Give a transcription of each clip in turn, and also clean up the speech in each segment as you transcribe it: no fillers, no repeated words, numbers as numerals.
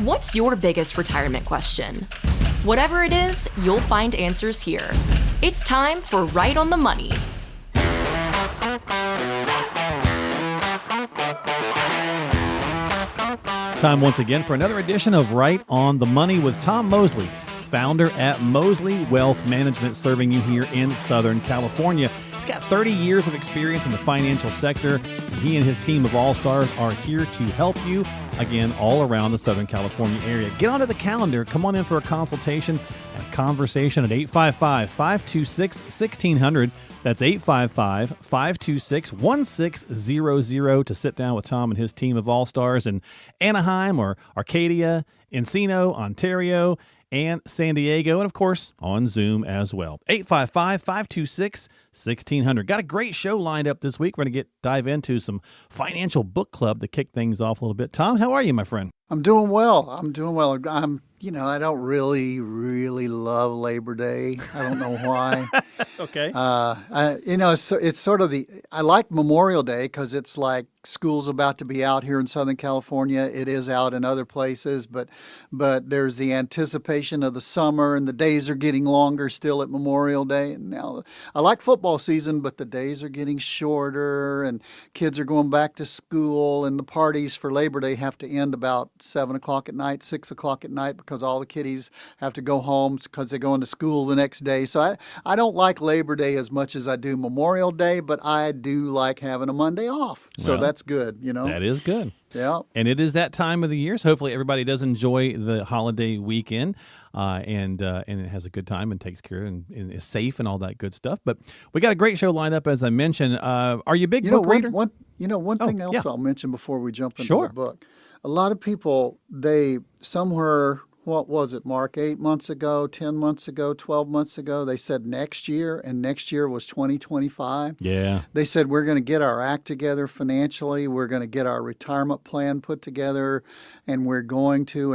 What's your biggest retirement question? Whatever it is, you'll find answers here. It's time for Right on the Money. Time once again for another edition of Right on the Money with Tom Mosley, founder at Mosley Wealth Management, serving you here in Southern California. He's got 30 years of experience in the financial sector. He and his team of all-stars are here to help you, again, all around the Southern California area. Get onto the calendar. Come on in for a consultation and conversation at 855-526-1600. That's 855-526-1600 to sit down with Tom and his team of all-stars in Anaheim or Arcadia, Encino, Ontario, and San Diego, and of course on Zoom as well. 855-526-1600. Got a great show lined up this week. We're going to dive into some financial book club to kick things off a little bit. Tom, how are you, my friend? I'm doing well. I don't really love Labor Day. I don't know why. Okay. It's sort of I like Memorial Day because it's like school's about to be out here in Southern California. It is out in other places, but there's the anticipation of the summer, and the days are getting longer still at Memorial Day. And now I like football season, but the days are getting shorter, and kids are going back to school, and the parties for Labor Day have to end about 7 o'clock at night, 6 o'clock at night, because all the kiddies have to go home because they go into school the next day. So I don't like Labor Day as much as I do Memorial Day, but I do like having a Monday off. So that's good, That is good. Yeah. And it is that time of the year, so hopefully everybody does enjoy the holiday weekend and it has a good time and takes care and is safe and all that good stuff. But we got a great show lined up, as I mentioned. Are you a big book reader? One thing else I'll mention before we jump into Sure. the book. A lot of people, what was it, Mark, 8 months ago, 10 months ago, 12 months ago, they said next year, and next year was 2025. Yeah. They said we're going to get our act together financially, we're going to get our retirement plan put together, and we're going to.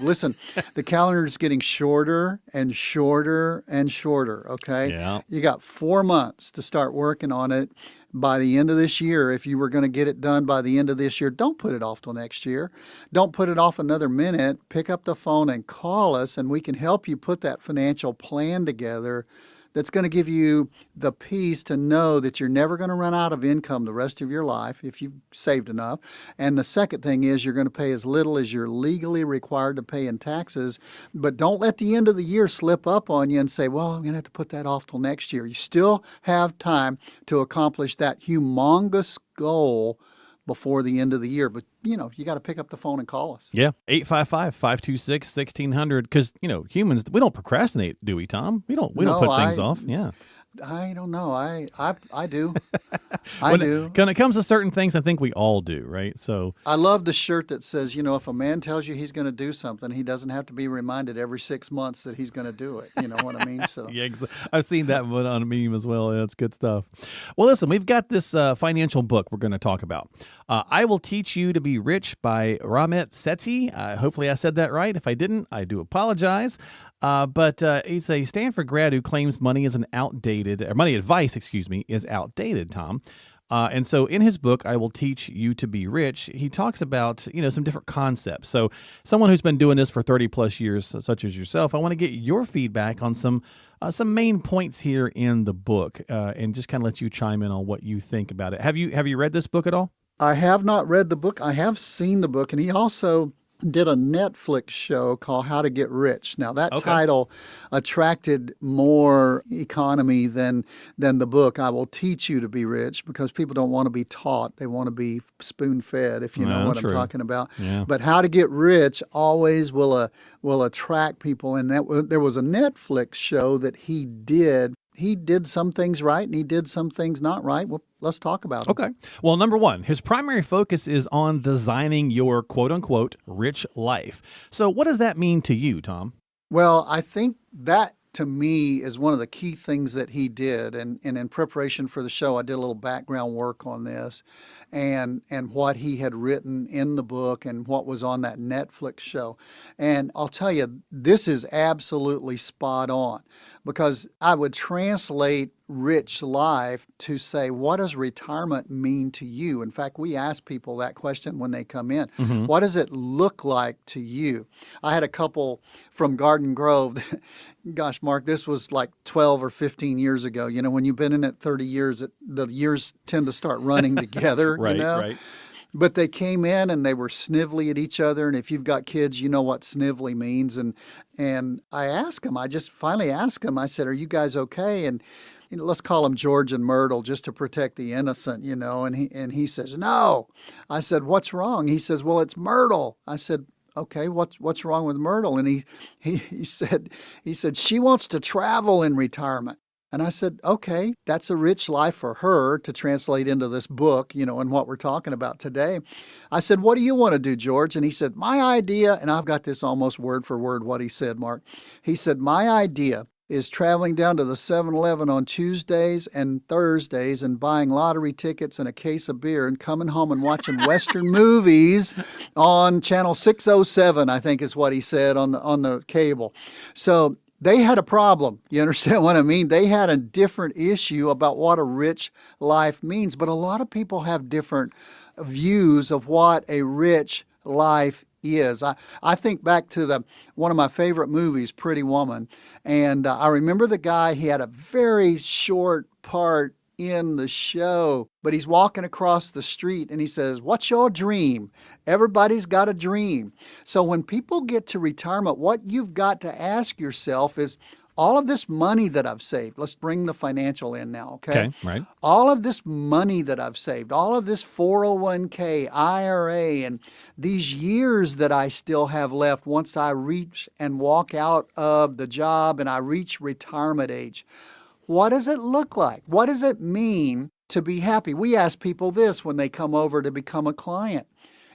Listen, the calendar is getting shorter and shorter and shorter, okay? Yeah. You got 4 months to start working on it. By the end of this year, if you were going to get it done by the end of this year, don't put it off till next year. Don't put it off another minute. Pick up the phone and call us, and we can help you put that financial plan together that's going to give you the peace to know that you're never going to run out of income the rest of your life if you've saved enough. And the second thing is you're going to pay as little as you're legally required to pay in taxes. But don't let the end of the year slip up on you and say, well, I'm going to have to put that off till next year. You still have time to accomplish that humongous goal before the end of the year. But, you got to pick up the phone and call us. Yeah, 855-526-1600. Because, humans, we don't procrastinate, do we, Tom? We don't put things off. Yeah. I don't know. I do. When it comes to certain things, I think we all do, right? So I love the shirt that says, if a man tells you he's going to do something, he doesn't have to be reminded every 6 months that he's going to do it. You know what I mean? So yeah, I've seen that one on a meme as well. Yeah, it's good stuff. Well, listen, we've got this financial book we're going to talk about. I Will Teach You to Be Rich by Ramit Sethi. Hopefully I said that right. If I didn't, I do apologize. But he's a Stanford grad who claims money advice, is outdated, Tom. And so in his book, I Will Teach You to Be Rich, he talks about, some different concepts. So someone who's been doing this for 30 plus years, such as yourself, I want to get your feedback on some main points here in the book, and just kind of let you chime in on what you think about it. Have you read this book at all? I have not read the book. I have seen the book, and he also did a Netflix show called How to Get Rich. Now, that title attracted more economy than the book, I Will Teach You to Be Rich, because people don't want to be taught. They want to be spoon-fed, if you know what I'm talking about. Yeah. But How to Get Rich always will attract people. And there was a Netflix show that he did. He did some things right, and he did some things not right. Well, let's talk about it. Okay. Well, number one, his primary focus is on designing your quote-unquote rich life. So what does that mean to you, Tom? Well, I think that, to me, is one of the key things that he did. And in preparation for the show, I did a little background work on this and what he had written in the book and what was on that Netflix show. And I'll tell you, this is absolutely spot on, because I would translate rich life to say, what does retirement mean to you? In fact, we ask people that question when they come in. What does it look like to you? I had a couple from Garden Grove. Gosh, Mark, this was like 12 or 15 years ago. You know, when you've been in it 30 years, the years tend to start running together, Right, you know? right. But they came in and they were snivelly at each other. And if you've got kids, you know what snivelly means. And I asked them, I just finally asked them, I said, are you guys okay? And let's call them George and Myrtle just to protect the innocent, you know. And he says, no. I said, what's wrong? He says, well, it's Myrtle. I said, okay, what's wrong with Myrtle? And he said she wants to travel in retirement. And I said, okay, that's a rich life for her to translate into this book, you know, and what we're talking about today. I said, what do you want to do, George? And he said, my idea, and I've got this almost word for word what he said, Mark. He said, my idea is traveling down to the 7-Eleven on Tuesdays and Thursdays and buying lottery tickets and a case of beer and coming home and watching Western movies on channel 607, I think is what he said on the cable. So they had a problem. You understand what I mean? They had a different issue about what a rich life means. But a lot of people have different views of what a rich life is. I think back to one of my favorite movies, Pretty Woman. And I remember the guy, he had a very short part in the show, but he's walking across the street and he says, what's your dream? Everybody's got a dream. So when people get to retirement, what you've got to ask yourself is, all of this money that I've saved, let's bring the financial in now, okay? Okay, right. All of this money that I've saved, all of this 401k, IRA, and these years that I still have left once I reach and walk out of the job and I reach retirement age, what does it look like? What does it mean to be happy? We ask people this when they come over to become a client.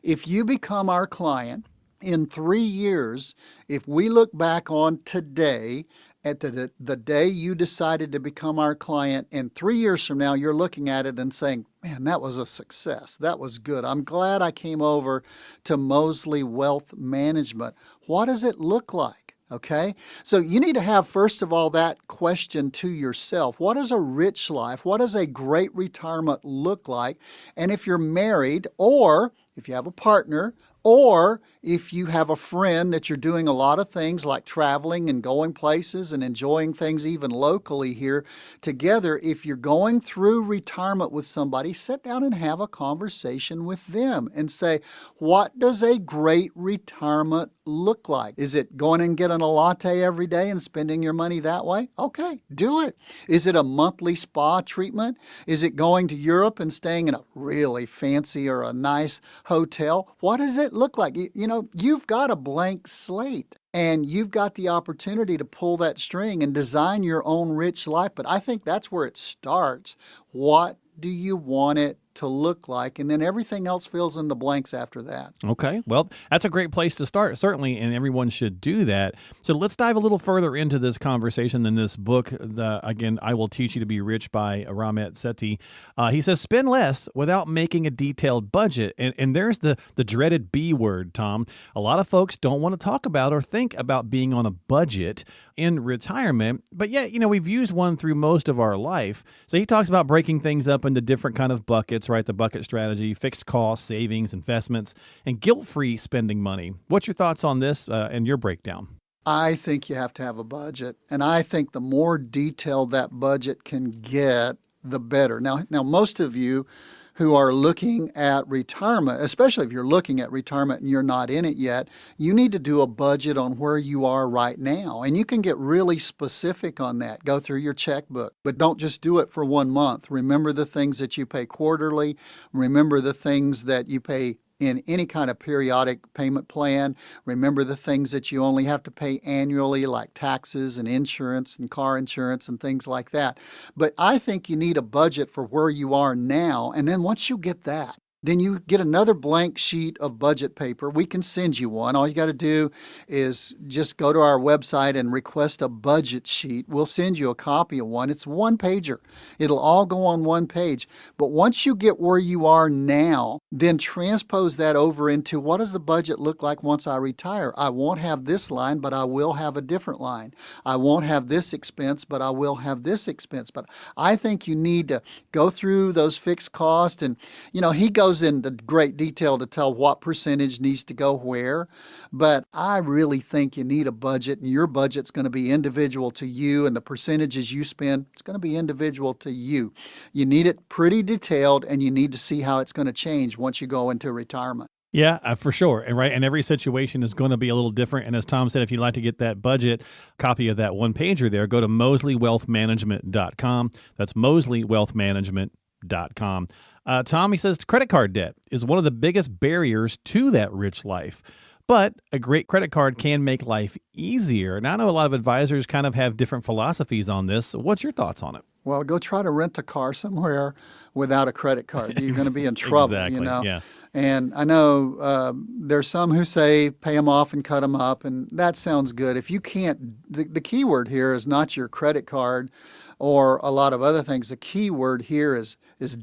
If you become our client in 3 years, if we look back on today, at the day you decided to become our client, and 3 years from now, you're looking at it and saying, man, that was a success. That was good. I'm glad I came over to Mosley Wealth Management. What does it look like? Okay? So you need to have, first of all, that question to yourself. What is a rich life? What does a great retirement look like? And if you're married, or if you have a partner, or if you have a friend that you're doing a lot of things like traveling and going places and enjoying things even locally here together, if you're going through retirement with somebody, sit down and have a conversation with them and say, what does a great retirement look like? Is it going and getting a latte every day and spending your money that way? Okay, do it. Is it a monthly spa treatment? Is it going to Europe and staying in a really fancy or a nice hotel? What does it look like? You know, you've got a blank slate and you've got the opportunity to pull that string and design your own rich life. But I think that's where it starts. What do you want it to look like? And then everything else fills in the blanks after that. Okay. Well, that's a great place to start, certainly, and everyone should do that. So let's dive a little further into this conversation in this book. Again, I Will Teach You to Be Rich by Ramit Sethi. He says, spend less without making a detailed budget. And there's the dreaded B word, Tom. A lot of folks don't want to talk about or think about being on a budget in retirement, but yet, you know, we've used one through most of our life. So he talks about breaking things up into different kind of buckets, right? The bucket strategy, fixed costs, savings, investments, and guilt-free spending money. What's your thoughts on this and your breakdown? I think you have to have a budget, and I think the more detailed that budget can get, the better. Now, most of you who are looking at retirement, especially if you're looking at retirement and you're not in it yet, you need to do a budget on where you are right now. And you can get really specific on that. Go through your checkbook, but don't just do it for 1 month. Remember the things that you pay quarterly. Remember the things that you pay in any kind of periodic payment plan. Remember the things that you only have to pay annually, like taxes and insurance and car insurance and things like that. But I think you need a budget for where you are now. And then once you get that, Then you get another blank sheet of budget paper. We can send you one. All you got to do is just go to our website and request a budget sheet. We'll send you a copy of one. It's one pager. It'll all go on one page. But once you get where you are now, then transpose that over into what does the budget look like once I retire? I won't have this line, but I will have a different line. I won't have this expense, but I will have this expense. But I think you need to go through those fixed costs. And, he goes into great detail to tell what percentage needs to go where, but I really think you need a budget, and your budget's going to be individual to you, and the percentages you spend, it's going to be individual to you. You need it pretty detailed, and you need to see how it's going to change once you go into retirement. Yeah, for sure. And every situation is going to be a little different. And as Tom said, if you'd like to get that budget copy of that one pager there, go to 𝗧𝗲𝑊ealthmanagement.com. That's 𝗧𝗲𝑊ealthmanagement.com. Tom, he says credit card debt is one of the biggest barriers to that rich life. But a great credit card can make life easier. And I know a lot of advisors kind of have different philosophies on this. What's your thoughts on it? Well, go try to rent a car somewhere without a credit card. You're going to be in trouble, Exactly. Yeah. And I know there's some who say pay them off and cut them up, and that sounds good. If you can't, the key word here is not your credit card or a lot of other things. The key word here is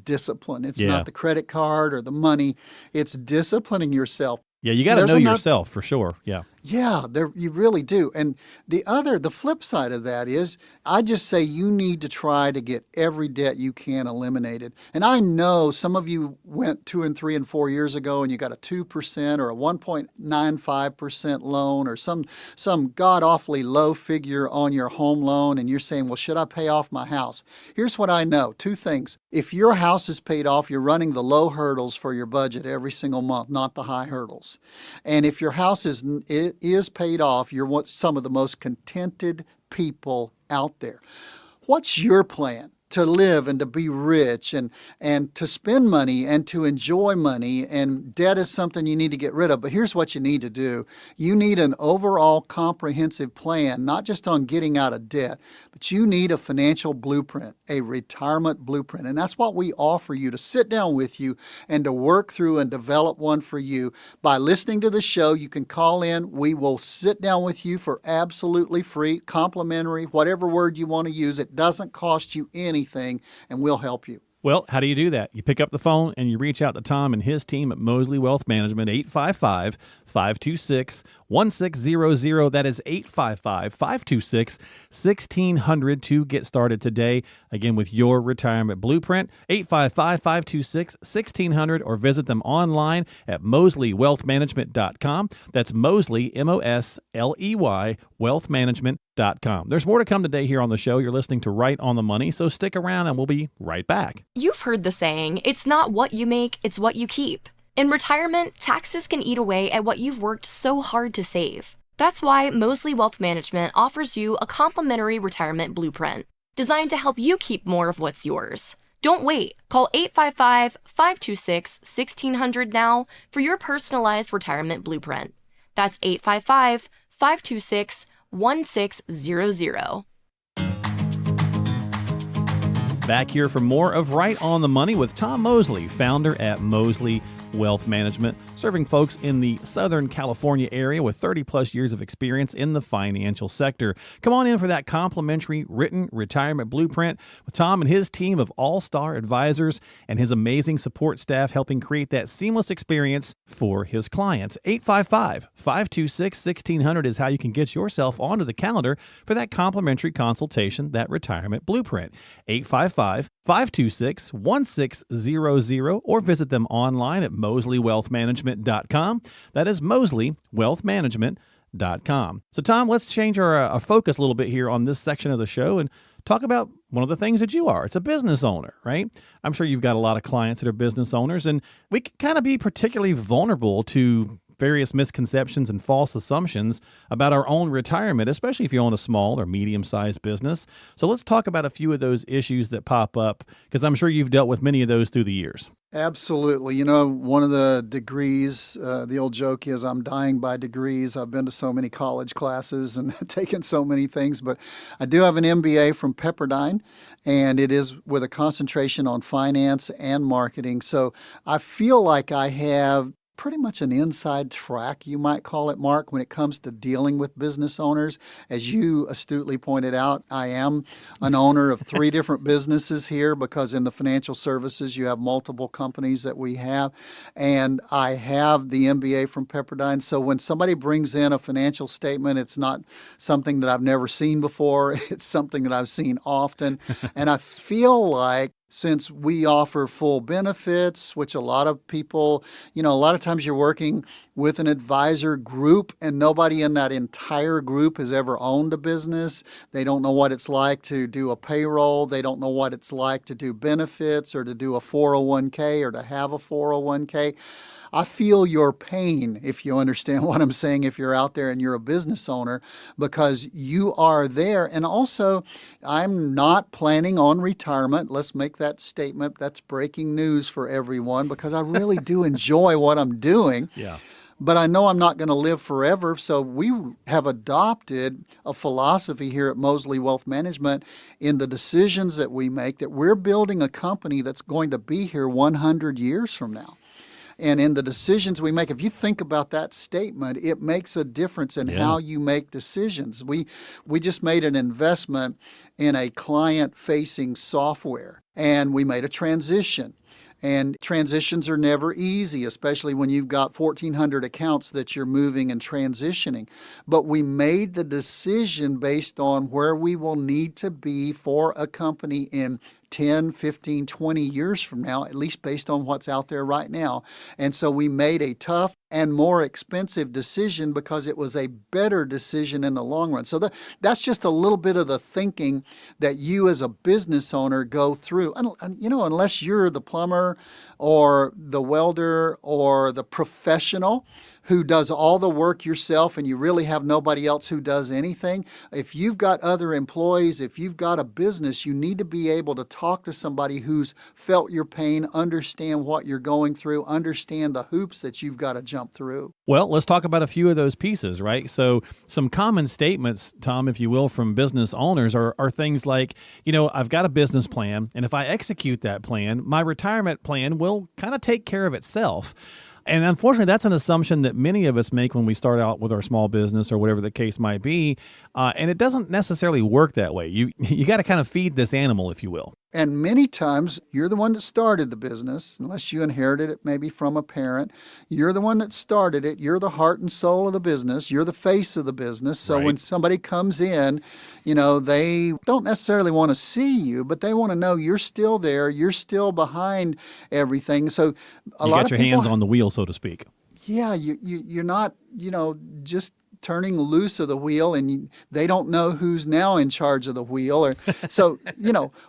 discipline. It's not the credit card or the money. It's disciplining yourself. Yeah, you got to know yourself for sure. Yeah. Yeah, you really do. And the flip side of that is, I just say you need to try to get every debt you can eliminated. And I know some of you went 2 and 3 and 4 years ago and you got a 2% or a 1.95% loan or some god-awfully low figure on your home loan, and you're saying, well, should I pay off my house? Here's what I know. 2 things. If your house is paid off, you're running the low hurdles for your budget every single month, not the high hurdles. And if your house is paid off, you're some of the most contented people out there. What's your plan to live and to be rich and to spend money and to enjoy money? And debt is something you need to get rid of. But here's what you need to do. You need an overall comprehensive plan, not just on getting out of debt, but you need a financial blueprint, a retirement blueprint. And that's what we offer you, to sit down with you and to work through and develop one for you. By listening to the show, you can call in. We will sit down with you for absolutely free, complimentary, whatever word you want to use. It doesn't cost you anything, and we'll help you. Well, how do you do that? You pick up the phone and you reach out to Tom and his team at Mosley Wealth Management, 855-526-1600. That is 855-526-1600 to get started today. Again, with your retirement blueprint, 855-526-1600, or visit them online at mosleywealthmanagement.com. That's Mosley, M-O-S-L-E-Y, wealthmanagement.com. There's more to come today here on the show. You're listening to Right on the Money, so stick around and we'll be right back. You've heard the saying, it's not what you make, it's what you keep. In retirement, taxes can eat away at what you've worked so hard to save. That's why Mosley Wealth Management offers you a complimentary retirement blueprint designed to help you keep more of what's yours. Don't wait. Call 855-526-1600 now for your personalized retirement blueprint. That's 855-526-1600. Back here for more of Right on the Money with Tom Mosley, founder at Mosley Wealth Management, serving folks in the Southern California area with 30 plus years of experience in the financial sector. Come on in for that complimentary written retirement blueprint with Tom and his team of all-star advisors and his amazing support staff, helping create that seamless experience for his clients. 855-526-1600 is how you can get yourself onto the calendar for that complimentary consultation, that retirement blueprint. 855-526-1600, or visit them online at mosleywealthmanagement.com. That is mosleywealthmanagement.com. So, Tom, let's change our focus a little bit here on this section of the show and talk about one of the things that you are. It's a business owner, right? I'm sure you've got a lot of clients that are business owners, and we can kind of be particularly vulnerable to various misconceptions and false assumptions about our own retirement, especially if you own a small or medium-sized business. So let's talk about a few of those issues that pop up, because I'm sure you've dealt with many of those through the years. Absolutely. One of the degrees, the old joke is I'm dying by degrees. I've been to so many college classes and taken so many things, but I do have an MBA from Pepperdine, and it is with a concentration on finance and marketing. So I feel like I have pretty much an inside track, you might call it, Mark, when it comes to dealing with business owners. As you astutely pointed out, I am an owner of 3 different businesses here, because in the financial services, you have multiple companies that we have. And I have the MBA from Pepperdine. So when somebody brings in a financial statement, it's not something that I've never seen before. It's something that I've seen often. And I feel like, since we offer full benefits, which a lot of people, a lot of times you're working with an advisor group and nobody in that entire group has ever owned a business. They don't know what it's like to do a payroll. They don't know what it's like to do benefits or to do a 401k or to have a 401k. I feel your pain, if you understand what I'm saying, if you're out there and you're a business owner, because you are there. And also, I'm not planning on retirement. Let's make that statement. That's breaking news for everyone, because I really do enjoy what I'm doing. Yeah. But I know I'm not going to live forever. So we have adopted a philosophy here at Mosley Wealth Management in the decisions that we make, that we're building a company that's going to be here 100 years from now. And in the decisions we make, if you think about that statement, it makes a difference in how you make decisions. We just made an investment in a client-facing software, and we made a transition. And transitions are never easy, especially when you've got 1,400 accounts that you're moving and transitioning. But we made the decision based on where we will need to be for a company in 10, 15, 20 years from now, at least based on what's out there right now. And so we made a tough and more expensive decision because it was a better decision in the long run. So that's just a little bit of the thinking that you as a business owner go through. And unless you're the plumber or the welder or the professional who does all the work yourself and you really have nobody else who does anything. If you've got other employees, if you've got a business, you need to be able to talk to somebody who's felt your pain, understand what you're going through, understand the hoops that you've got to jump through. Well, let's talk about a few of those pieces, right? So some common statements, Tom, if you will, from business owners are things like, I've got a business plan, and if I execute that plan, my retirement plan will kind of take care of itself. And unfortunately, that's an assumption that many of us make when we start out with our small business or whatever the case might be. And it doesn't necessarily work that way. You got to kind of feed this animal, if you will. And many times, you're the one that started the business, unless you inherited it maybe from a parent. You're the one that started it. You're the heart and soul of the business. You're the face of the business. So when somebody comes in, they don't necessarily want to see you, but they want to know you're still there. You're still behind everything. So you got your hands on the wheel, so to speak. Yeah, you're not, just turning loose of the wheel, and they don't know who's now in charge of the wheel. So,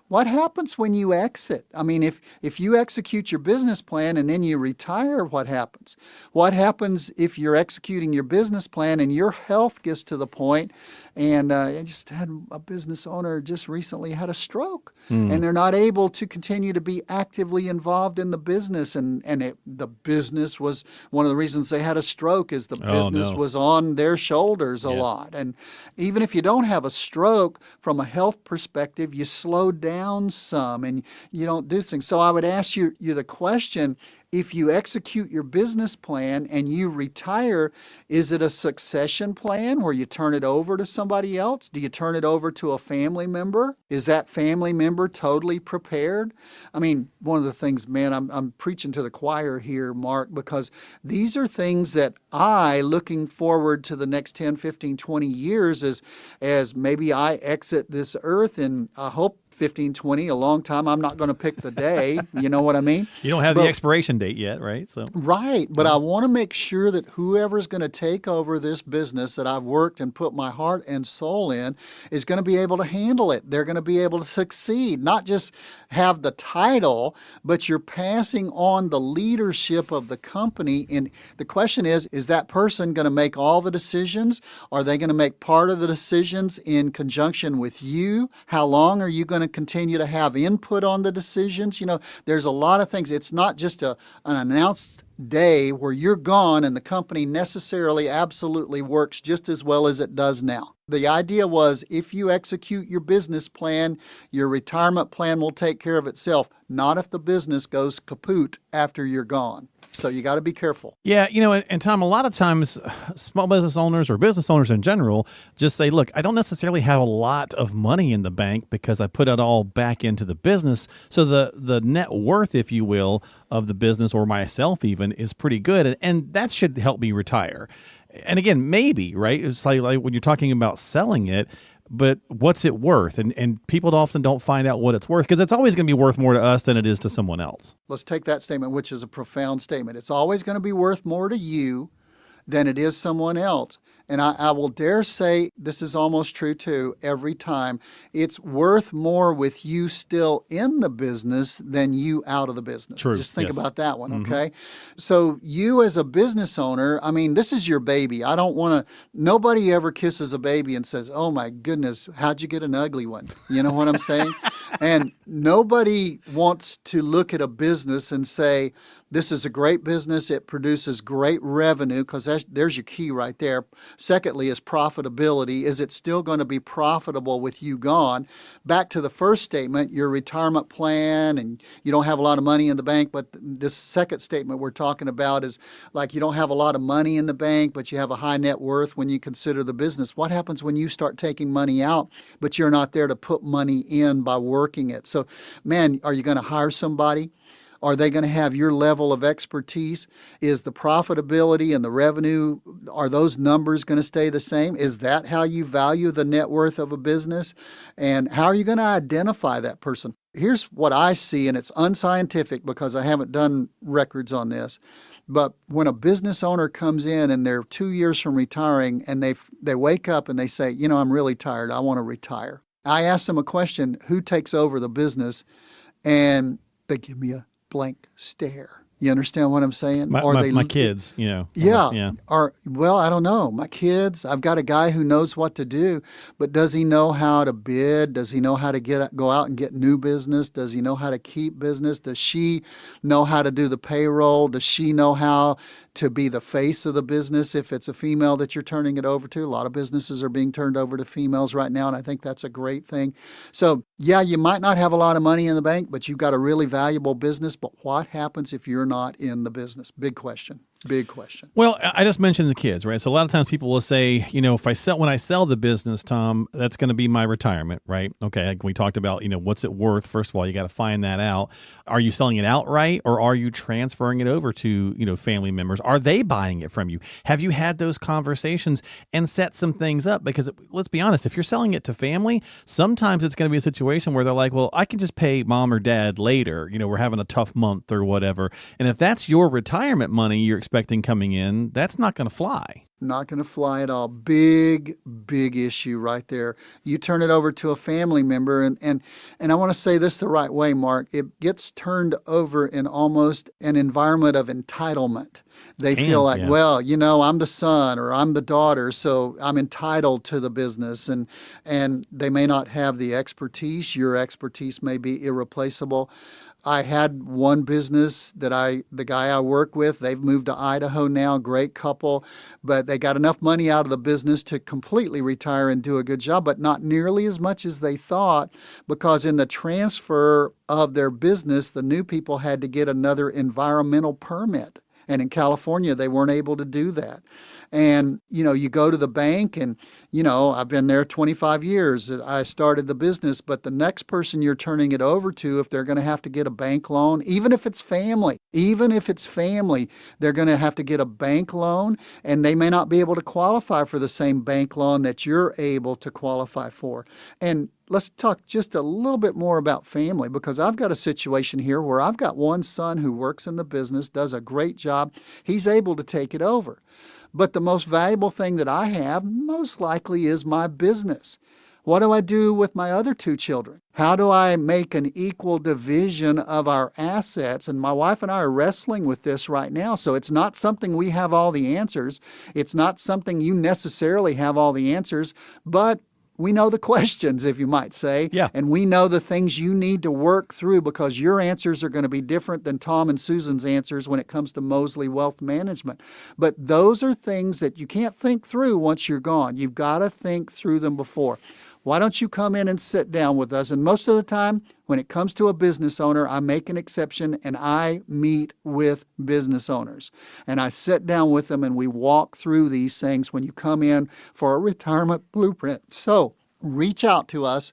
what happens when you exit? I mean, if you execute your business plan and then you retire, what happens? What happens if you're executing your business plan and your health gets to the point, and I just had a business owner just recently had a stroke, and they're not able to continue to be actively involved in the business. The business was one of the reasons they had a stroke, is the business was on their shoulders a lot. And even if you don't have a stroke, from a health perspective, you slow down some and you don't do things. So I would ask you the question, if you execute your business plan and you retire, is it a succession plan where you turn it over to somebody else? Do you turn it over to a family member? Is that family member totally prepared? I mean, one of the things, man, I'm preaching to the choir here, Mark, because these are things that looking forward to the next 10, 15, 20 years as maybe I exit this earth in, I hope, 15, 20, a long time. I'm not going to pick the day. You know what I mean? You don't have the expiration date yet, right? So right. But I want to make sure that whoever's going to take over this business that I've worked and put my heart and soul in is going to be able to handle it. They're going to be able to succeed, not just have the title, but you're passing on the leadership of the company. And the question is that person going to make all the decisions? Are they going to make part of the decisions in conjunction with you? How long are you going to continue to have input on the decisions? There's a lot of things. It's not just an announced day where you're gone and the company necessarily absolutely works just as well as it does now. The idea was if you execute your business plan, your retirement plan will take care of itself, not if the business goes kaput after you're gone. So you got to be careful. Yeah, and Tom, a lot of times small business owners or business owners in general just say, look, I don't necessarily have a lot of money in the bank because I put it all back into the business. So the net worth, if you will, of the business or myself even is pretty good. And that should help me retire. And again, maybe, right? It's like when you're talking about selling it, but what's it worth? And people often don't find out what it's worth because it's always going to be worth more to us than it is to someone else. Let's take that statement, which is a profound statement. It's always going to be worth more to you than it is someone else. And I will dare say this is almost true too every time. It's worth more with you still in the business than you out of the business. True. Just think Yes. about that one, okay? So you as a business owner, this is your baby. Nobody ever kisses a baby and says, oh my goodness, how'd you get an ugly one? You know what I'm saying? And nobody wants to look at a business and say, this is a great business. It produces great revenue because there's your key right there. Secondly is profitability. Is it still going to be profitable with you gone? Back to the first statement, your retirement plan, and you don't have a lot of money in the bank, but this second statement we're talking about is like you don't have a lot of money in the bank, but you have a high net worth when you consider the business. What happens when you start taking money out, but you're not there to put money in by working it? So, man, are you going to hire somebody? Are they going to have your level of expertise? Is the profitability and the revenue, are those numbers going to stay the same? Is that how you value the net worth of a business? And how are you going to identify that person? Here's what I see, and it's unscientific because I haven't done records on this. But when a business owner comes in and they're 2 years from retiring and they wake up and they say, I'm really tired, I want to retire. I ask them a question, who takes over the business? And they give me a blank stare. You understand what I'm saying? My kids, Yeah. Yeah. I don't know. My kids, I've got a guy who knows what to do, but does he know how to bid? Does he know how to go out and get new business? Does he know how to keep business? Does she know how to do the payroll? Does she know how to be the face of the business if it's a female that you're turning it over to? A lot of businesses are being turned over to females right now, and I think that's a great thing. So, yeah, you might not have a lot of money in the bank, but you've got a really valuable business. But what happens if you're not in the business? Big question. Big question. Well, I just mentioned the kids, right? So a lot of times people will say, when I sell the business, Tom, that's going to be my retirement, right? Okay, like we talked about, what's it worth? First of all, you got to find that out. Are you selling it outright or are you transferring it over to, family members? Are they buying it from you? Have you had those conversations and set some things up? Because let's be honest, if you're selling it to family, sometimes it's going to be a situation where they're like, well, I can just pay mom or dad later. We're having a tough month or whatever. And if that's your retirement money you're expecting coming in, that's not going to fly. Not going to fly at all. Big issue right there. You turn it over to a family member, and I want to say this the right way, Mark. It gets turned over in almost an environment of entitlement. They feel like, well, I'm the son or I'm the daughter, so I'm entitled to the business. And they may not have the expertise. Your expertise may be irreplaceable. I had one business that the guy I work with, they've moved to Idaho now, great couple, but they got enough money out of the business to completely retire and do a good job, but not nearly as much as they thought, because in the transfer of their business, the new people had to get another environmental permit. And in California, they weren't able to do that. And, you go to the bank and, I've been there 25 years. I started the business, but the next person you're turning it over to, if they're going to have to get a bank loan, even if it's family, they're going to have to get a bank loan, and they may not be able to qualify for the same bank loan that you're able to qualify for. And let's talk just a little bit more about family, because I've got a situation here where I've got one son who works in the business, does a great job. He's able to take it over. But the most valuable thing that I have most likely is my business. What do I do with my other two children? How do I make an equal division of our assets? And my wife and I are wrestling with this right now. So it's not something we have all the answers. It's not something you necessarily have all the answers, but we know the questions, if you might say. Yeah. And we know the things you need to work through, because your answers are going to be different than Tom and Susan's answers when it comes to Mosley Wealth Management. But those are things that you can't think through once you're gone. You've got to think through them before. Why don't you come in and sit down with us? And most of the time, when it comes to a business owner, I make an exception and I meet with business owners. And I sit down with them and we walk through these things when you come in for a retirement blueprint. So reach out to us.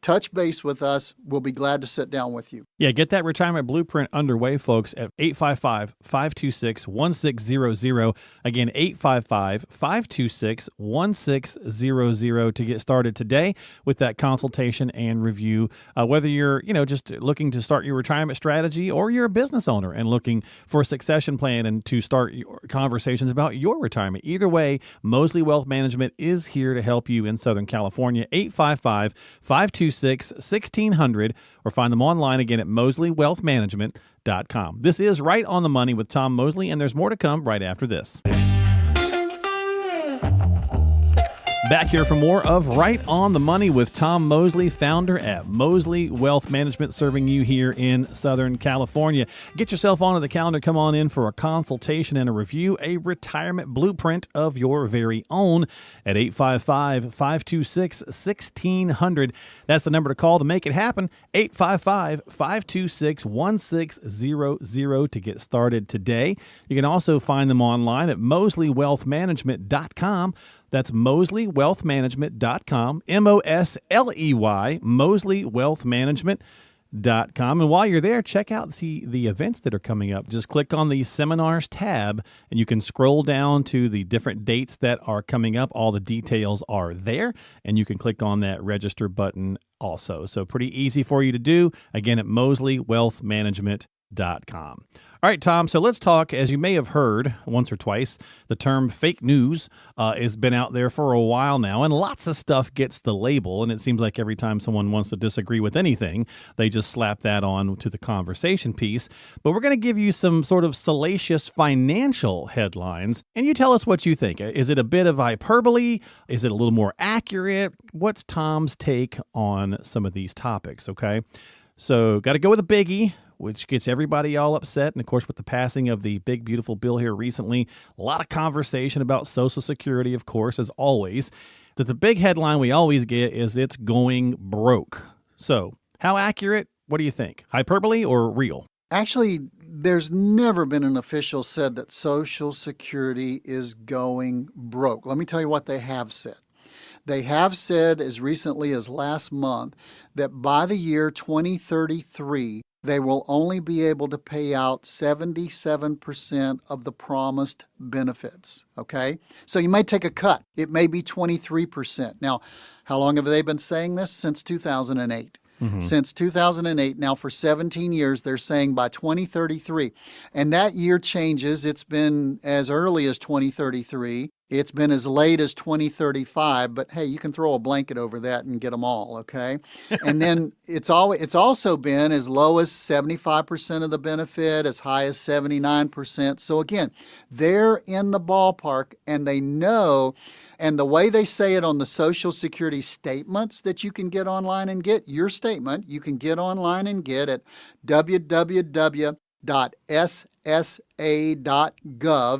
Touch base with us. We'll be glad to sit down with you. Yeah, get that retirement blueprint underway, folks, at 855-526-1600. Again, 855-526-1600 to get started today with that consultation and review. Whether you're, just looking to start your retirement strategy, or you're a business owner and looking for a succession plan and to start your conversations about your retirement. Either way, Mosley Wealth Management is here to help you in Southern California. 855-526-1600, or find them online again at mosleywealthmanagement.com. This is Right on the Money with Tom Mosley, and there's more to come right after this. Back here for more of Right on the Money with Tom Mosley, founder at Mosley Wealth Management, serving you here in Southern California. Get yourself onto the calendar. Come on in for a consultation and a review, a retirement blueprint of your very own at 855-526-1600. That's the number to call to make it happen, 855-526-1600 to get started today. You can also find them online at mosleywealthmanagement.com. That's mosleywealthmanagement.com, M-O-S-L-E-Y, mosleywealthmanagement.com. And while you're there, check out the events that are coming up. Just click on the seminars tab, and you can scroll down to the different dates that are coming up. All the details are there, and you can click on that register button also. So pretty easy for you to do, again, at mosleywealthmanagement.com. All right, Tom, so let's talk. As you may have heard once or twice, the term fake news has been out there for a while now, and lots of stuff gets the label, and it seems like every time someone wants to disagree with anything, they just slap that on to the conversation piece. But we're going to give you some sort of salacious financial headlines, and you tell us what you think. Is it a bit of hyperbole? Is it a little more accurate? What's Tom's take on some of these topics, okay? So got to go with a biggie, which gets everybody all upset. And of course, with the passing of the big, beautiful bill here recently, a lot of conversation about Social Security, of course, as always. But the big headline we always get is it's going broke. So how accurate? What do you think? Hyperbole or real? Actually, there's never been an official said that Social Security is going broke. Let me tell you what they have said. They have said as recently as last month that by the year 2033, they will only be able to pay out 77% of the promised benefits, okay? So you may take a cut. It may be 23%. Now, how long have they been saying this? Since 2008. Since 2008. Now, for 17 years, they're saying by 2033. And that year changes. It's been as early as 2033. It's been as late as 2035. But hey, you can throw a blanket over that and get them all, okay? And then it's also been as low as 75% of the benefit, as high as 79%. So again, they're in the ballpark, and they know. And the way they say it on the Social Security statements that you can get online and get, your statement, you can get online and get at www.ssa.gov.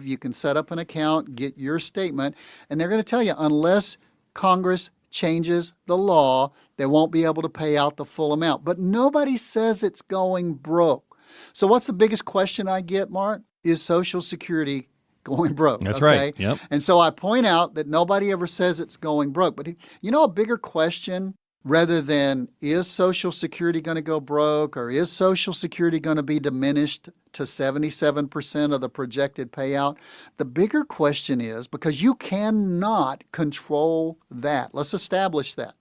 You can set up an account, get your statement, and they're going to tell you, unless Congress changes the law, they won't be able to pay out the full amount. But nobody says it's going broke. So what's the biggest question I get, Mark? Is Social Security going broke? That's okay? right. Yep. And so I point out that nobody ever says it's going broke. But a bigger question, rather than is Social Security going to go broke, or is Social Security going to be diminished to 77% of the projected payout, the bigger question is, because you cannot control that. Let's establish that.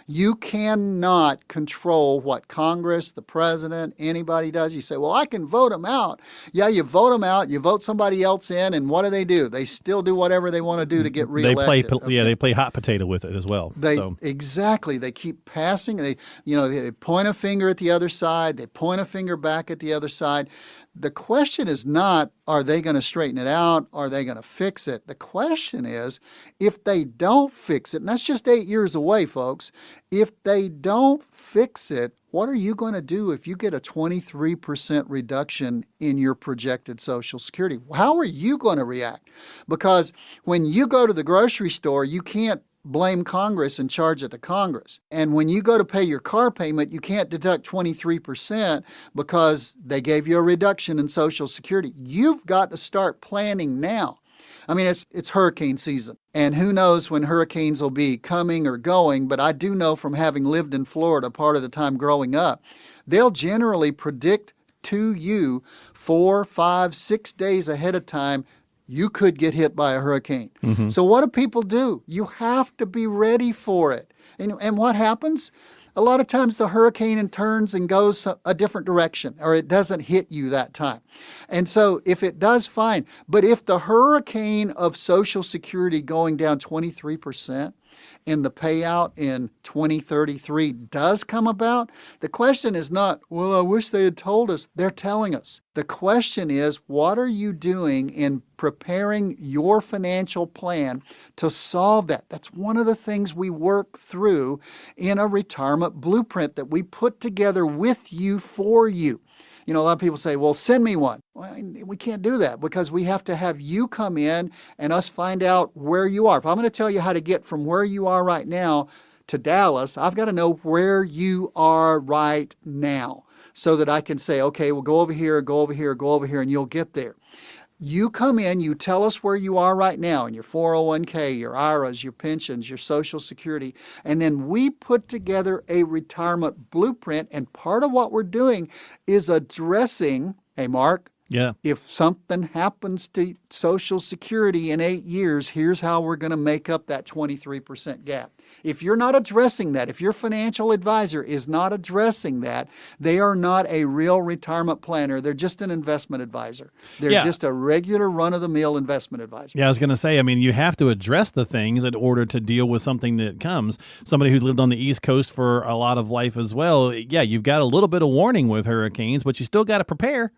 You cannot control what Congress, the president, anybody does. You say, well, I can vote them out. Yeah, you vote them out, you vote somebody else in, and what do? They still do whatever they want to do to get reelected. They play hot potato with it as well. Exactly. They keep passing. They point a finger at the other side. They point a finger back at the other side. The question is not, are they going to straighten it out? Are they going to fix it? The question is, if they don't fix it, and that's just 8 years away, folks, if they don't fix it, what are you going to do if you get a 23% reduction in your projected Social Security? How are you going to react? Because when you go to the grocery store, you can't blame Congress and charge it to Congress. And when you go to pay your car payment, you can't deduct 23% because they gave you a reduction in Social Security. You've got to start planning now. I mean, it's hurricane season, and who knows when hurricanes will be coming or going, but I do know from having lived in Florida part of the time growing up, they'll generally predict to you 4, 5, 6 days ahead of time you could get hit by a hurricane. Mm-hmm. So what do people do? You have to be ready for it. And what happens? A lot of times the hurricane turns and goes a different direction, or it doesn't hit you that time. And so if it does, fine. But if the hurricane of Social Security going down 23%, and the payout in 2033 does come about, the question is not, well, I wish they had told us. They're telling us. The question is, what are you doing in preparing your financial plan to solve that? That's one of the things we work through in a retirement blueprint that we put together with you for you. A lot of people say, well, send me one. Well, we can't do that because we have to have you come in and us find out where you are. If I'm going to tell you how to get from where you are right now to Dallas, I've got to know where you are right now so that I can say, okay, well, go over here, go over here, go over here, and you'll get there. You come in, you tell us where you are right now in your 401k, your IRAs, your pensions, your Social Security, and then we put together a retirement blueprint, and part of what we're doing is addressing, hey, Mark, if something happens to Social Security in 8 years, here's how we're going to make up that 23% gap. If you're not addressing that, if your financial advisor is not addressing that, they are not a real retirement planner. They're just an investment advisor. They're just a regular run-of-the-mill investment advisor. Yeah, I was going to say, you have to address the things in order to deal with something that comes. Somebody who's lived on the East Coast for a lot of life as well, you've got a little bit of warning with hurricanes, but you still got to prepare,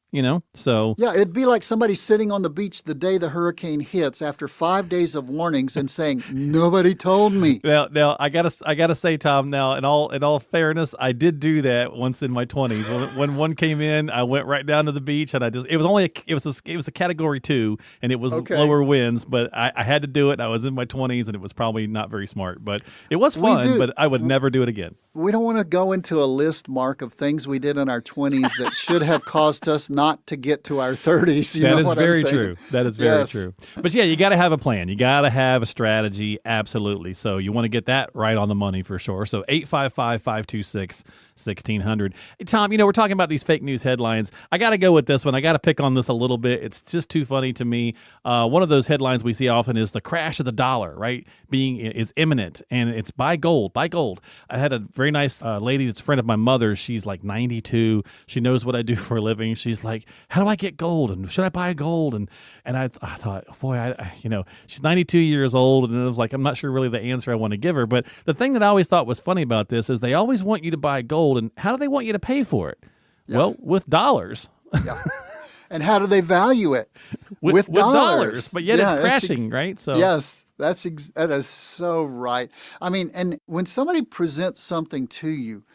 so. Yeah, it'd be like somebody sitting on the beach the day the hurricane hits after 5 days of warnings and saying, nobody told me. Now I gotta say, Tom. Now, in all fairness, I did do that once in my 20s. When one came in, I went right down to the beach, and it was a category 2, and it was lower winds, but I had to do it. I was in my 20s, and it was probably not very smart, but it was fun. But I would never do it again. We don't want to go into a list, Mark, of things we did in our 20s that should have caused us not to get to our 30s. That is very true. That is very true. But you got to have a plan. You got to have a strategy. Absolutely. So you want to get that right on the money for sure. So 855-526-1600. Hey, Tom, we're talking about these fake news headlines. I got to go with this one. I got to pick on this a little bit. It's just too funny to me. One of those headlines we see often is the crash of the dollar, right? Is imminent, and it's buy gold. I had a very nice lady that's a friend of my mother's. She's like 92. She knows what I do for a living. She's like, how do I get gold? And should I buy gold? And I thought, boy, she's 92 years old. And it was like, I'm not sure really the answer I want to give her. But the thing that I always thought was funny about this is they always want you to buy gold. And how do they want you to pay for it? Yeah. Well, with dollars. Yeah. And how do they value it? With dollars. But yet it's crashing, right? So yes. That is so right. And when somebody presents something to you,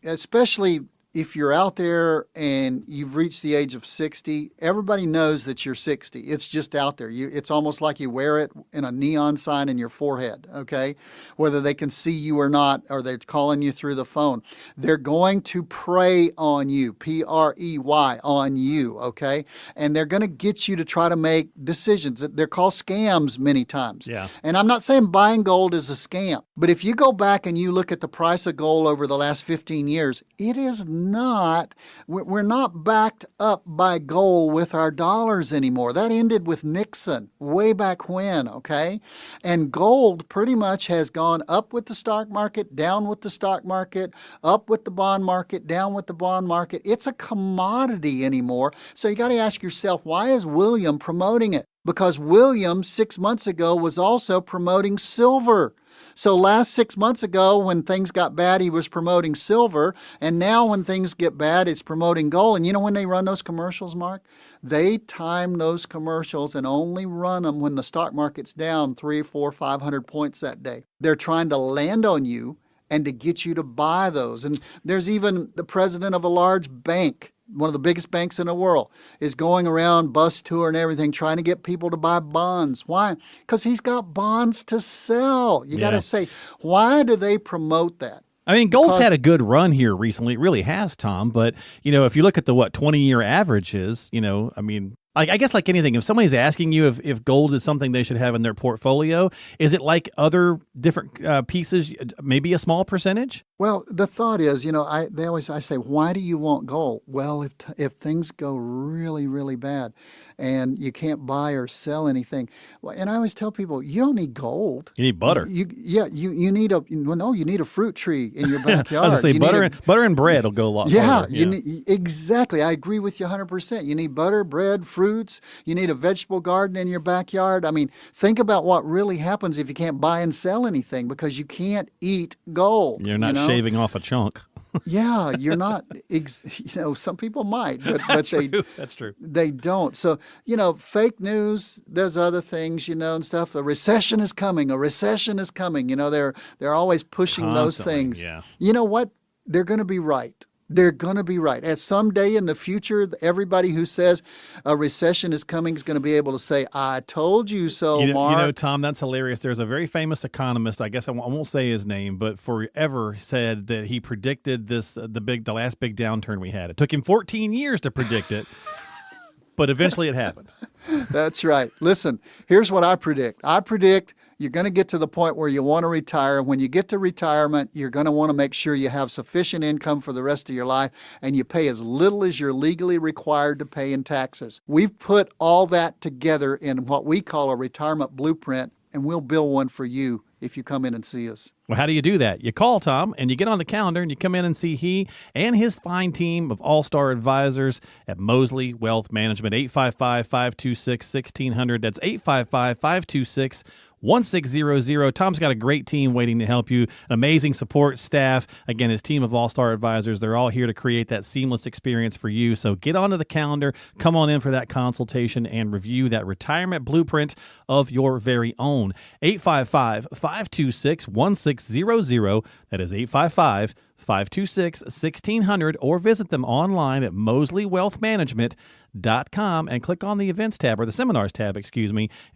especially if you're out there and you've reached the age of 60, everybody knows that you're 60. It's just out there. It's almost like you wear it in a neon sign in your forehead, okay? Whether they can see you or not, or they're calling you through the phone. They're going to prey on you, P-R-E-Y, on you, okay? And they're going to get you to try to make decisions. They're called scams many times. Yeah. And I'm not saying buying gold is a scam, But if you go back and you look at the price of gold over the last 15 years, it is not, we're not backed up by gold with our dollars anymore. That ended with Nixon way back when, okay? And gold pretty much has gone up with the stock market, down with the stock market, up with the bond market, down with the bond market. It's a commodity anymore. So you got to ask yourself, why is William promoting it? Because William 6 months ago was also promoting silver. So last 6 months ago, when things got bad, he was promoting silver. And now when things get bad, it's promoting gold. And you know when they run those commercials, Mark? They time those commercials and only run them when the stock market's down 300, 400, 500 points that day. They're trying to land on you and to get you to buy those. And there's even the president of a large bank, one of the biggest banks in the world, is going around bus tour and everything, trying to get people to buy bonds. Why? Because he's got bonds to sell. You got to say, why do they promote that? I mean, gold's had a good run here recently. It really has, Tom. But, you know, if you look at the, 20-year averages, you know, I mean, I guess like anything, if somebody's asking you if gold is something they should have in their portfolio, is it like other different pieces, maybe a small percentage? Well, the thought is, you know, I say, why do you want gold? Well, if things go really, really bad and you can't buy or sell anything, and I always tell people, you don't need gold. You need butter. You need you need a fruit tree in your backyard. I was going to say butter and bread will go a lot farther. Exactly. I agree with you 100%. You need butter, bread, fruits. You need a vegetable garden in your backyard. I mean, think about what really happens if you can't buy and sell anything because you can't eat gold. You're not shaving off a chunk. Yeah, you're not, some people might, but That's true. They don't. So, fake news, there's other things, and stuff. A recession is coming. They're always pushing those things. Yeah. You know what? They're going to be right. They're going to be right. At some day in the future, everybody who says a recession is coming is going to be able to say, I told you so, Mark. Tom, that's hilarious. There's a very famous economist, I guess I won't say his name, but forever said that he predicted the last big downturn we had. It took him 14 years to predict it, but eventually it happened. That's right. Listen, here's what I predict. I predict you're going to get to the point where you want to retire. When you get to retirement, you're going to want to make sure you have sufficient income for the rest of your life and you pay as little as you're legally required to pay in taxes. We've put all that together in what we call a retirement blueprint, and we'll build one for you if you come in and see us. Well, how do you do that? You call Tom and you get on the calendar and you come in and see he and his fine team of all-star advisors at Mosley Wealth Management, 855-526-1600. That's 855-526-1600. 1600. Tom's got a great team waiting to help you, an amazing support staff. Again, his team of all-star advisors, they're all here to create that seamless experience for you. So get onto the calendar, come on in for that consultation and review that retirement blueprint of your very own. 855-526-1600. That is 855-526-1600, or visit them online at mosleywealthmanagement.com and click on the events tab, or the seminars tab,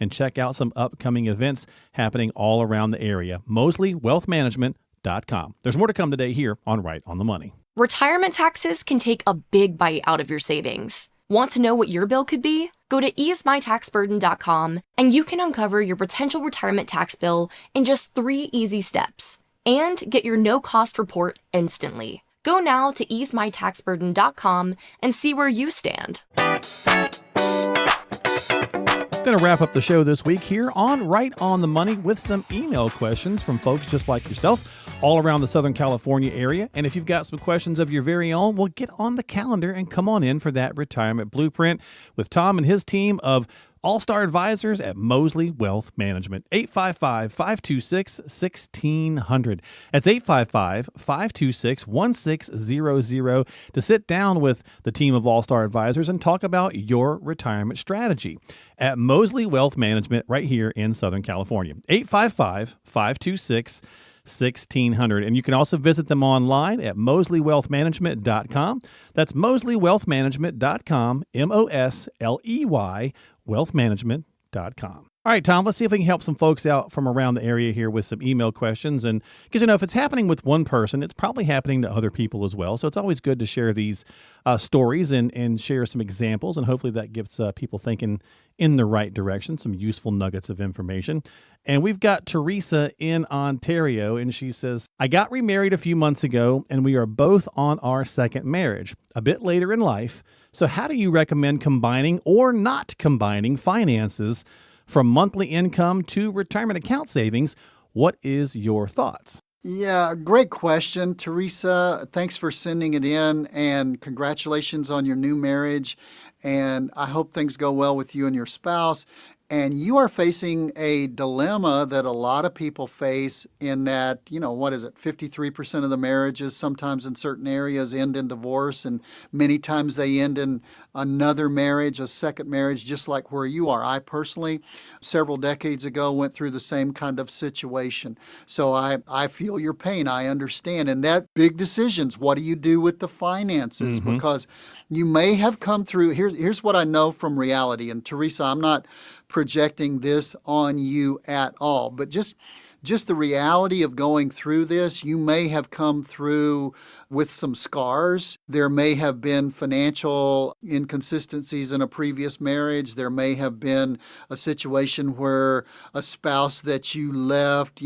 and check out some upcoming events happening all around the area. mosleywealthmanagement.com. There's more to come today here on Right on the Money. Retirement taxes can take a big bite out of your savings. Want to know what your bill could be? Go to 𝗧𝗲𝗀𝗀𝗀𝗏 and you can uncover your potential retirement tax bill in just 3 easy steps and get your no-cost report instantly. Go now to 𝗧𝗲𝗀𝗀𝗀𝗏 and see where you stand. Going to wrap up the show this week here on Right on the Money with some email questions from folks just like yourself all around the Southern California area. And if you've got some questions of your very own, well, get on the calendar and come on in for that retirement blueprint with Tom and his team of all-star advisors at Mosley Wealth Management. 855-526-1600. That's 855-526-1600 to sit down with the team of all-star advisors and talk about your retirement strategy at Mosley Wealth Management right here in Southern California. 855-526-1600. And you can also visit them online at mosleywealthmanagement.com. That's mosleywealthmanagement.com, MOSLEY, wealthmanagement.com. All right, Tom, let's see if we can help some folks out from around the area here with some email questions. And because, if it's happening with one person, it's probably happening to other people as well. So it's always good to share these stories and share some examples. And hopefully that gets people thinking in the right direction, some useful nuggets of information. And we've got Teresa in Ontario, and she says, I got remarried a few months ago, and we are both on our second marriage, a bit later in life. So how do you recommend combining or not combining finances from monthly income to retirement account savings? What is your thoughts? Yeah, great question, Teresa. Thanks for sending it in, and congratulations on your new marriage. And I hope things go well with you and your spouse. And you are facing a dilemma that a lot of people face in that, 53% of the marriages, sometimes in certain areas, end in divorce, and many times they end in another marriage, a second marriage, just like where you are. I personally, several decades ago, went through the same kind of situation. So I feel your pain. I understand. And that big decisions, what do you do with the finances? Mm-hmm. Because you may have come through, here's what I know from reality. And Teresa, I'm not projecting this on you at all, but just the reality of going through this, you may have come through with some scars. There may have been financial inconsistencies in a previous marriage. There may have been a situation where a spouse that you left,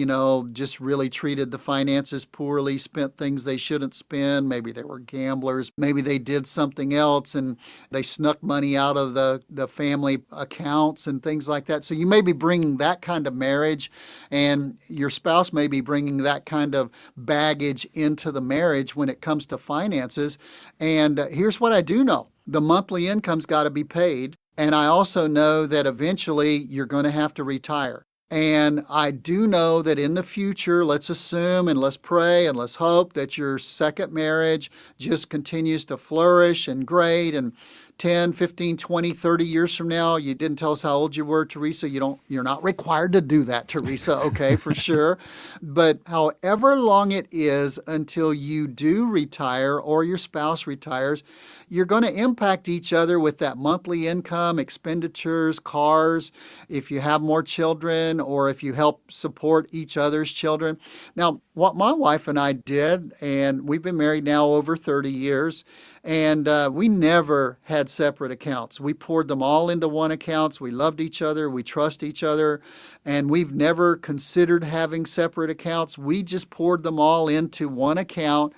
just really treated the finances poorly, spent things they shouldn't spend. Maybe they were gamblers. Maybe they did something else and they snuck money out of the family accounts and things like that. So you may be bringing that kind of marriage, and your spouse may be bringing that kind of baggage into the marriage when it comes to finances. And here's what I do know. The monthly income's got to be paid. And I also know that eventually you're going to have to retire. And I do know that in the future, let's assume and let's pray and let's hope that your second marriage just continues to flourish and great. And 10, 15, 20, 30 years from now, you didn't tell us how old you were, Teresa. You're not required to do that, Teresa, okay, for sure. But however long it is until you do retire or your spouse retires, you're going to impact each other with that monthly income, expenditures, cars, if you have more children or if you help support each other's children. Now, what my wife and I did, and we've been married now over 30 years, and we never had separate accounts. We poured them all into one account. We loved each other. We trust each other. And we've never considered having separate accounts. We just poured them all into one account.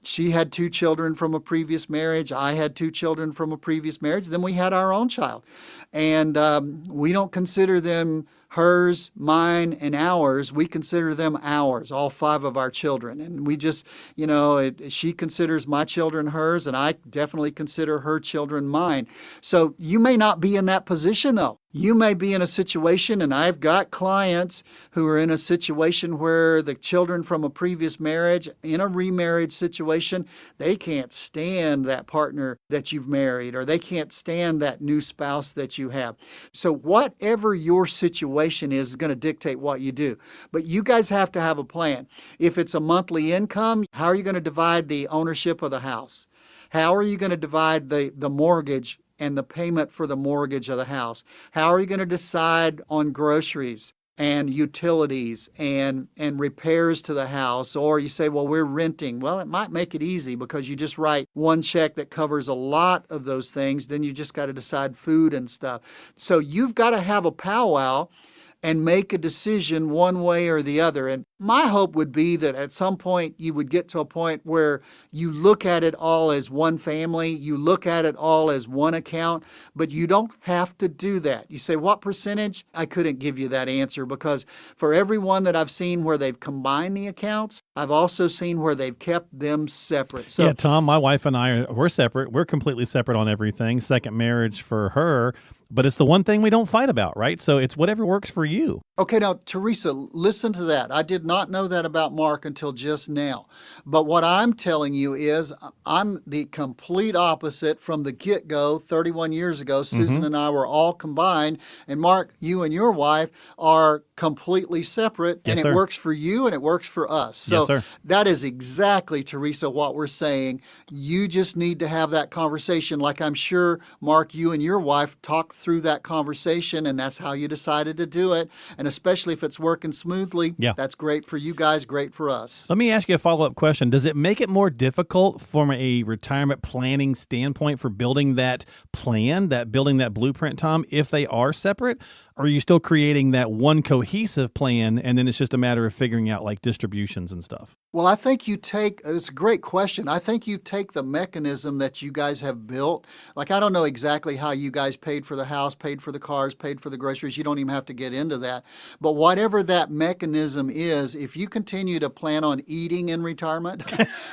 She had 2 children from a previous marriage. I had 2 children from a previous marriage. Then we had our own child. And we don't consider them hers, mine, and ours. We consider them ours, all 5 of our children. And we just, she considers my children hers, and I definitely consider her children mine. So you may not be in that position, though. You may be in a situation, and I've got clients who are in a situation where the children from a previous marriage, in a remarried situation, they can't stand that partner that you've married, or they can't stand that new spouse that you have. So whatever your situation is going to dictate what you do. But you guys have to have a plan. If it's a monthly income, how are you going to divide the ownership of the house? How are you going to divide the mortgage and the payment for the mortgage of the house? How are you going to decide on groceries and utilities and repairs to the house? Or you say, well, we're renting. Well, it might make it easy because you just write one check that covers a lot of those things. Then you just got to decide food and stuff. So you've got to have a powwow and make a decision one way or the other. And my hope would be that at some point you would get to a point where you look at it all as one family, you look at it all as one account, but you don't have to do that. You say, what percentage? I couldn't give you that answer, because for everyone that I've seen where they've combined the accounts, I've also seen where they've kept them separate. So, yeah, Tom, my wife and I, we're separate. We're completely separate on everything. Second marriage for her. But it's the one thing we don't fight about, right? So it's whatever works for you. Okay, now, Teresa, listen to that. I did not know that about Mark until just now. But what I'm telling you is I'm the complete opposite from the get-go. 31 years ago, Susan and I were all combined. And Mark, you and your wife are completely separate. Yes, and sir. It works for you and it works for us. So Yes, sir. that is exactly, Teresa, what we're saying. You just need to have that conversation, like I'm sure, Mark, you and your wife talk through that conversation, and that's how you decided to do it. And especially if it's working smoothly, that's great for you guys, great for us. Let me ask you a follow-up question. Does it make it more difficult from a retirement planning standpoint for building that plan, building that blueprint, Tom, if they are separate? Or are you still creating that one cohesive plan, and then it's just a matter of figuring out like distributions and stuff? Well, I think it's a great question. I think you take the mechanism that you guys have built. Like, I don't know exactly how you guys paid for the house, paid for the cars, paid for the groceries. You don't even have to get into that. But whatever that mechanism is, if you continue to plan on eating in retirement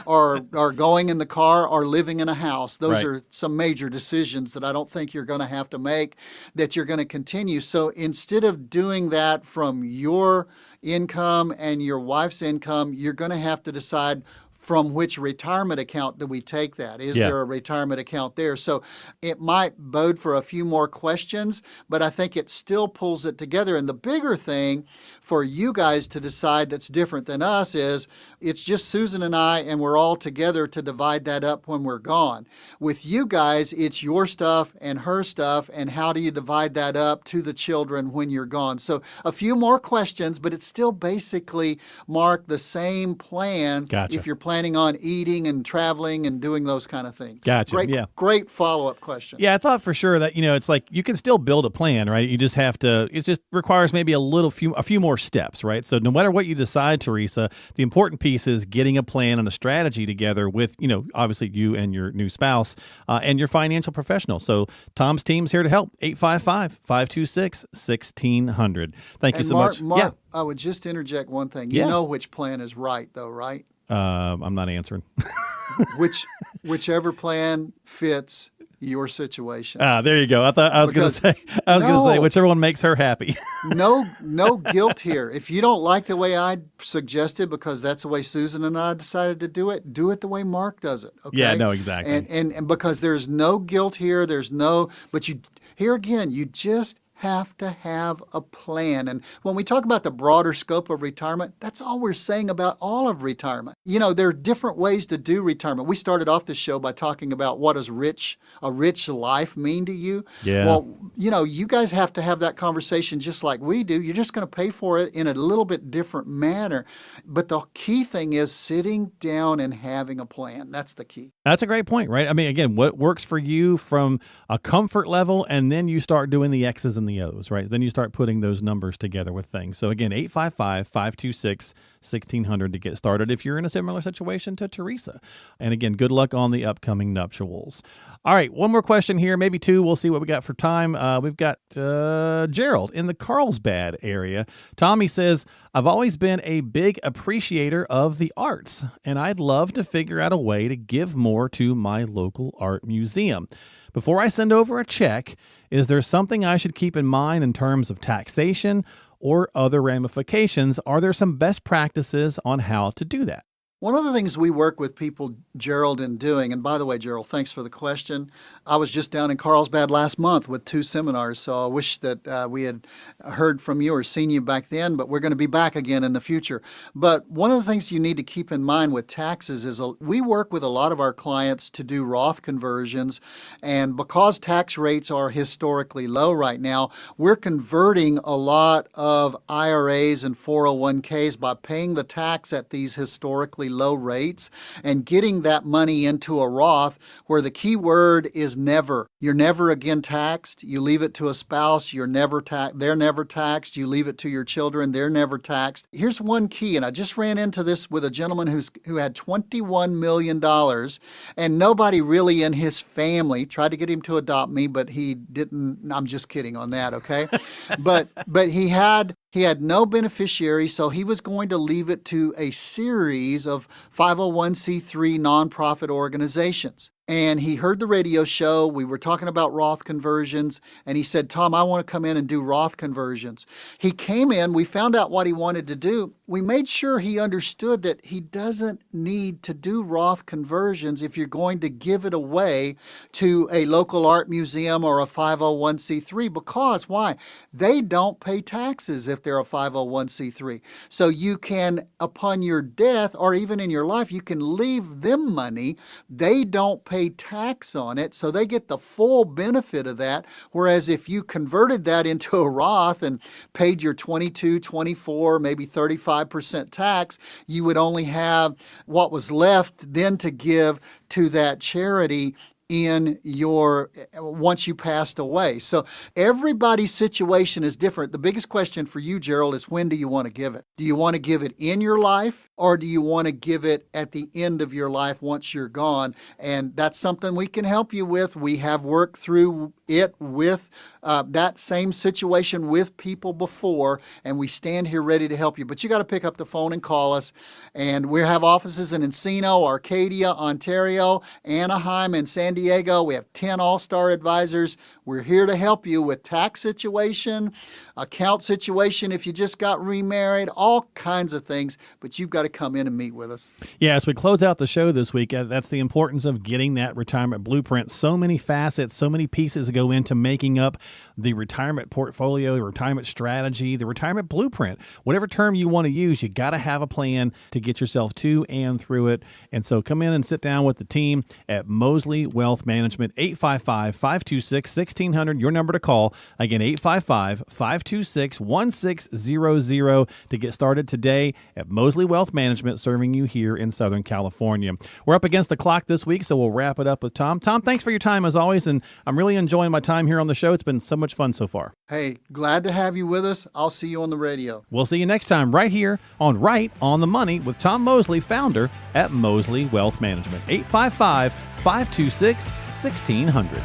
or going in the car or living in a house, those are some major decisions that I don't think you're going to have to make, that you're going to continue. So instead of doing that from your income and your wife's income, you're going to have to decide from which retirement account do we take that? Is there a retirement account there? So it might bode for a few more questions, but I think it still pulls it together. And the bigger thing for you guys to decide that's different than us is it's just Susan and I, and we're all together to divide that up when we're gone. With you guys, it's your stuff and her stuff, and how do you divide that up to the children when you're gone? So a few more questions, but it's still basically, Mark, the same plan. Gotcha. If you're planning on eating and traveling and doing those kind of things. Gotcha. Great follow-up question. Yeah, I thought for sure that, it's like you can still build a plan, right? You just have to, it just requires maybe a few more steps, right? So no matter what you decide, Teresa, the important piece is getting a plan and a strategy together with, obviously you and your new spouse and your financial professional. So Tom's team's here to help. 855-526-1600. Thank you so much. Mark, I would just interject one thing. You know which plan is right, though, right? I'm not answering. Whichever plan fits your situation. There you go. I was going to say whichever one makes her happy. No guilt here. If you don't like the way I suggested, because that's the way Susan and I decided to do it the way Mark does it. Okay? Yeah, no, exactly. And because there's no guilt here, but here again, you just have to have a plan. And when we talk about the broader scope of retirement, that's all we're saying about all of retirement. There are different ways to do retirement. We started off the show by talking about what does a rich life mean to you? Yeah. Well, you guys have to have that conversation just like we do. You're just going to pay for it in a little bit different manner. But the key thing is sitting down and having a plan. That's the key. That's a great point, right? I mean, again, what works for you from a comfort level, and then you start doing the X's and the O's, right? Then you start putting those numbers together with things. So again, 855-526-1600 to get started if you're in a similar situation to Teresa. And again, good luck on the upcoming nuptials. All right, one more question here, maybe two. We'll see what we got for time. We've got Gerald in the Carlsbad area. Tommy says, I've always been a big appreciator of the arts, and I'd love to figure out a way to give more to my local art museum. Before I send over a check, is there something I should keep in mind in terms of taxation or other ramifications? Are there some best practices on how to do that? One of the things we work with people, Gerald, in doing, and by the way, Gerald, thanks for the question. I was just down in Carlsbad last month with 2 seminars, so I wish that we had heard from you or seen you back then, but we're going to be back again in the future. But one of the things you need to keep in mind with taxes is we work with a lot of our clients to do Roth conversions, and because tax rates are historically low right now, we're converting a lot of IRAs and 401ks by paying the tax at these historically low rates and getting that money into a Roth where the key word is never. You're never again taxed. You leave it to a spouse, they're never taxed. You leave it to your children, they're never taxed. Here's one key, and I just ran into this with a gentleman who had $21 million, and nobody really in his family tried to get him to adopt me, but he didn't. I'm just kidding on that, okay? but he had no beneficiary, so he was going to leave it to a series of 501c3 nonprofit organizations. And he heard the radio show. We were talking about Roth conversions, and he said, Tom, I want to come in and do Roth conversions. He came in. We found out what he wanted to do. We made sure he understood that he doesn't need to do Roth conversions if you're going to give it away to a local art museum or a 501c3. Because, why? They don't pay taxes if they're a 501c3. So you can, upon your death or even in your life, you can leave them money. They don't pay paid tax on it, so they get the full benefit of that. Whereas if you converted that into a Roth and paid your 22, 24, maybe 35% tax, you would only have what was left then to give to that charity in your once you passed away. So everybody's situation is different. The biggest question for you, Gerald, is when do you want to give it? Do you want to give it in your life, or do you want to give it at the end of your life once you're gone? And that's something we can help you with. We have worked through it with that same situation with people before, and we stand here ready to help you. But you got to pick up the phone and call us. And we have offices in Encino, Arcadia, Ontario, Anaheim, and San Diego. We have 10 all-star advisors. We're here to help you with tax situation, account situation if you just got remarried, all kinds of things. But you've got to come in and meet with us. Yeah, as we close out the show this week, that's the importance of getting that retirement blueprint. So many facets, so many pieces go into making up the retirement portfolio, the retirement strategy, the retirement blueprint. Whatever term you want to use, you got to have a plan to get yourself to and through it. And so come in and sit down with the team at Mosley Wealth Management, 855-526-1600, your number to call. Again, 855-526-1600 to get started today at Mosley Wealth Management, serving you here in Southern California. We're up against the clock this week, so we'll wrap it up with Tom. Tom, thanks for your time as always, and I'm really enjoying my time here on the show. It's been so much fun so far. Hey, glad to have you with us. I'll see you on the radio. We'll see you next time right here on Right on the Money with Tom Mosley, founder at Mosley Wealth Management. 855-526-1600.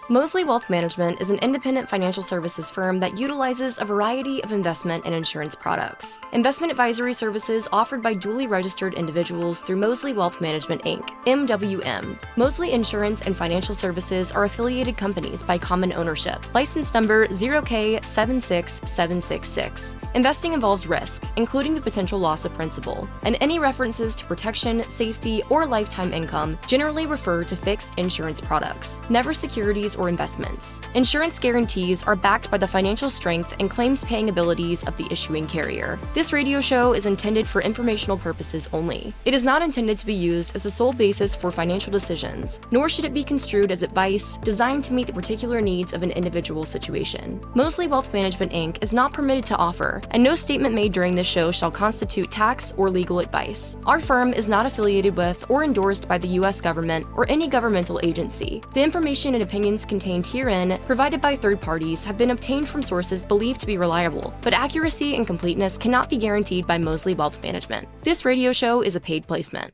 Mosley Wealth Management is an independent financial services firm that utilizes a variety of investment and insurance products. Investment advisory services offered by duly registered individuals through Mosley Wealth Management, Inc., MWM. Mosley Insurance and Financial Services are affiliated companies by common ownership. License number 0K76766. Investing involves risk, including the potential loss of principal, and any references to protection, safety, or lifetime income generally refer to fixed insurance products, never securities or investments. Insurance guarantees are backed by the financial strength and claims-paying abilities of the issuing carrier. This radio show is intended for informational purposes only. It is not intended to be used as the sole basis for financial decisions, nor should it be construed as advice designed to meet the particular needs of an individual situation. Mosley Wealth Management, Inc. is not permitted to offer, and no statement made during this show shall constitute tax or legal advice. Our firm is not affiliated with or endorsed by the U.S. government or any governmental agency. The information and opinions contained herein, provided by third parties, have been obtained from sources believed to be reliable, but accuracy and completeness cannot be guaranteed by Mosley Wealth Management. This radio show is a paid placement.